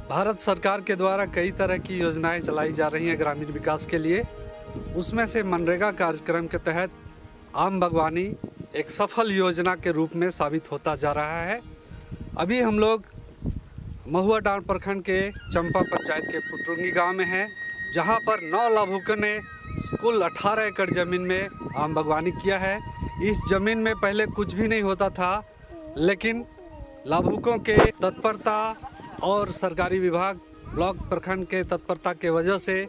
भारत सरकार के द्वारा कई तरह की योजनाएं चलाई जा रही हैं ग्रामीण विकास के लिए। उसमें से मनरेगा कार्यक्रम के तहत आम बागवानी एक सफल योजना के रूप में साबित होता जा रहा है। अभी हम लोग महुआ डांड प्रखंड के चंपा पंचायत के पुटरुंगी गांव में हैं, जहां पर 9 लाभुकों ने कुल 18 एकड़ ज़मीन में आम बागवानी किया है। इस ज़मीन में पहले कुछ भी नहीं होता था, लेकिन लाभुकों के तत्परता और सरकारी विभाग ब्लॉक प्रखंड के तत्परता के वजह से,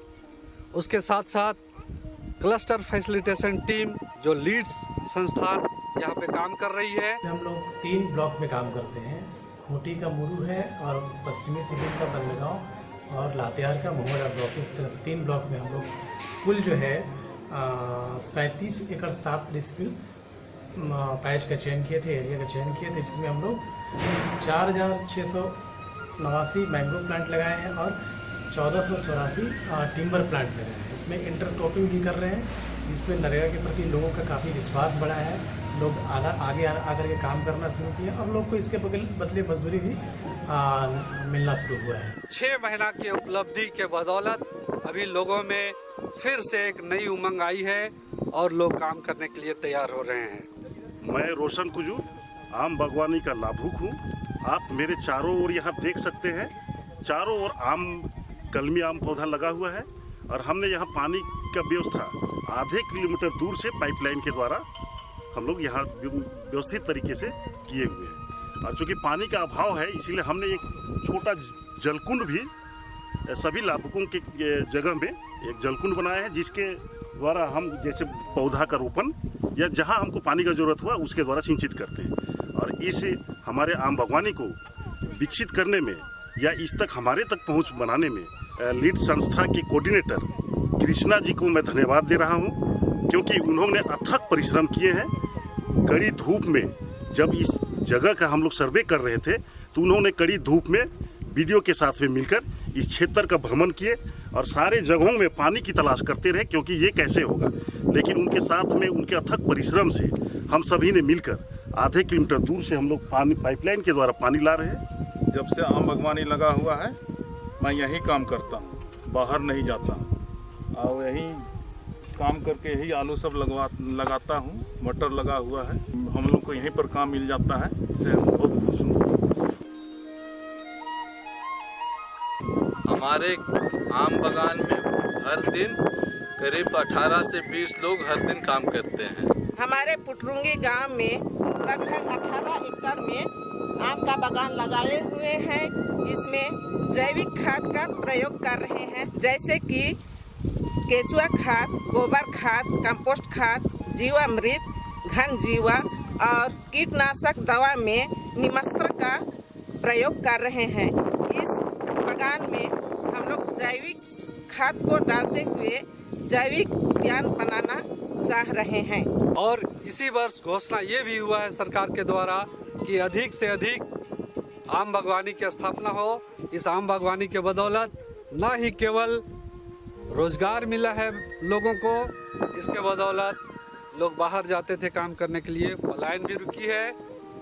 उसके साथ साथ क्लस्टर फैसिलिटेशन टीम जो लीड्स संस्थान यहाँ पे काम कर रही है। हम लोग 3 ब्लॉक में काम करते हैं। खूंटी का मुरू है और पश्चिमी सिविल का बंदगांव और लातेहार का महुआ ब्लॉक। इस तरह से 3 ब्लॉक में हम लोग कुल जो है 37 एकड़ 7 डिस्ट्रिक्ट पैच का चयन किए थे, एरिया का चयन किए थे, जिसमें हम लोग 4689 मैंग्रोव प्लांट लगाए हैं और 1484 टिम्बर प्लांट लगाए हैं। इसमें इंटरक्रॉपिंग भी कर रहे हैं, जिसमें नरेगा के प्रति लोगों का काफ़ी विश्वास बढ़ा है। लोग आगे आकर के काम करना शुरू किए और लोग को इसके बदले मजदूरी भी मिलना शुरू हुआ है। 6 महीना की उपलब्धि के बदौलत अभी लोगों में फिर से एक नई उमंग आई है और लोग काम करने के लिए तैयार हो रहे हैं। मैं रोशन कुजूर आम बागवानी का लाभुक हूँ। आप मेरे चारों ओर यहाँ देख सकते हैं, चारों ओर कलमी आम पौधा लगा हुआ है और हमने यहाँ पानी का व्यवस्था आधे किलोमीटर दूर से पाइपलाइन के द्वारा हम लोग यहाँ व्यवस्थित तरीके से किए हुए हैं। और चूँकि पानी का अभाव है, इसीलिए हमने एक छोटा जलकुंड भी सभी लाभुकों के जगह में एक जलकुंड बनाया है, जिसके द्वारा हम जैसे पौधा का रोपण या जहाँ हमको पानी का ज़रूरत हुआ उसके द्वारा सिंचित करते हैं। और इस हमारे आम बागवानी को विकसित करने में या इस तक हमारे तक पहुँच बनाने में लीड संस्था के कोऑर्डिनेटर कृष्णा जी को मैं धन्यवाद दे रहा हूँ, क्योंकि उन्होंने अथक परिश्रम किए हैं। कड़ी धूप में जब इस जगह का हम लोग सर्वे कर रहे थे, तो उन्होंने कड़ी धूप में वीडियो के साथ में मिलकर इस क्षेत्र का भ्रमण किए और सारे जगहों में पानी की तलाश करते रहे, क्योंकि ये कैसे होगा। लेकिन उनके साथ में उनके अथक परिश्रम से हम सभी ने मिलकर आधे किलोमीटर दूर से हम लोग पानी पाइपलाइन के द्वारा पानी ला रहे हैं। जब से आम बागवानी लगा हुआ है, मैं यहीं काम करता हूँ, बाहर नहीं जाता हूँ और यहीं काम करके यही आलू सब लगाता हूँ। मटर लगा हुआ है, हम लोग को यहीं पर काम मिल जाता है, इससे बहुत खुश हूँ। हमारे आम बागान में हर दिन करीब 18 से 20 लोग हर दिन काम करते हैं। हमारे पुटरुंगी गांव में लगभग 18 एकड़ में आम का बागान लगाए हुए हैं। इसमें जैविक खाद का प्रयोग कर रहे हैं, जैसे कि केचुआ खाद, गोबर खाद, कंपोस्ट खाद, जीवामृत, घन जीवा और कीटनाशक दवा में निमस्त्र का प्रयोग कर रहे हैं। इस बागान में हम लोग जैविक खाद को डालते हुए जैविक उद्यान बनाना चाह रहे हैं। और इसी वर्ष घोषणा ये भी हुआ है सरकार के द्वारा कि अधिक से अधिक आम बागवानी की स्थापना हो। इस आम बागवानी के बदौलत न ही केवल रोजगार मिला है लोगों को, इसके बदौलत लोग बाहर जाते थे काम करने के लिए, पलायन भी रुकी है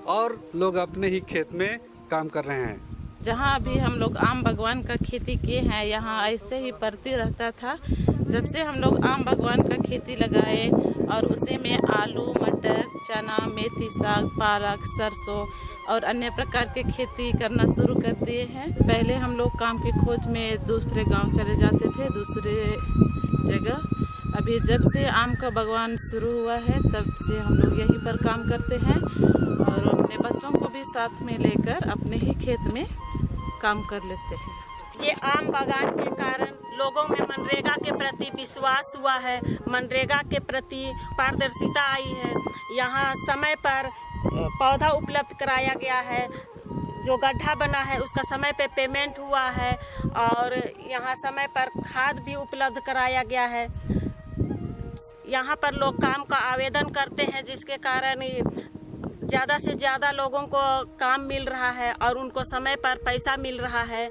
और लोग अपने ही खेत में काम कर रहे हैं। जहाँ भी हम लोग आम बागवान का खेती किए हैं, यहाँ ऐसे ही पड़ती रहता था। जब से हम लोग आम बागवान का खेती लगाए और उसी में आलू, मटर, चना, मेथी साग, पालक, सरसों और अन्य प्रकार के खेती करना शुरू कर दिए हैं। पहले हम लोग काम की खोज में दूसरे गांव चले जाते थे, दूसरे जगह। अभी जब से आम का बागवान शुरू हुआ है, तब से हम लोग यहीं पर काम करते हैं और अपने बच्चों को भी साथ में लेकर अपने ही खेत में काम कर लेते हैं। ये आम बागान के कारण लोगों में मनरेगा के प्रति विश्वास हुआ है, मनरेगा के प्रति पारदर्शिता आई है। यहाँ समय पर पौधा उपलब्ध कराया गया है, जो गड्ढा बना है उसका समय पे पेमेंट हुआ है और यहाँ समय पर खाद भी उपलब्ध कराया गया है। यहाँ पर लोग काम का आवेदन करते हैं, जिसके कारण ज़्यादा से ज़्यादा लोगों को काम मिल रहा है और उनको समय पर पैसा मिल रहा है।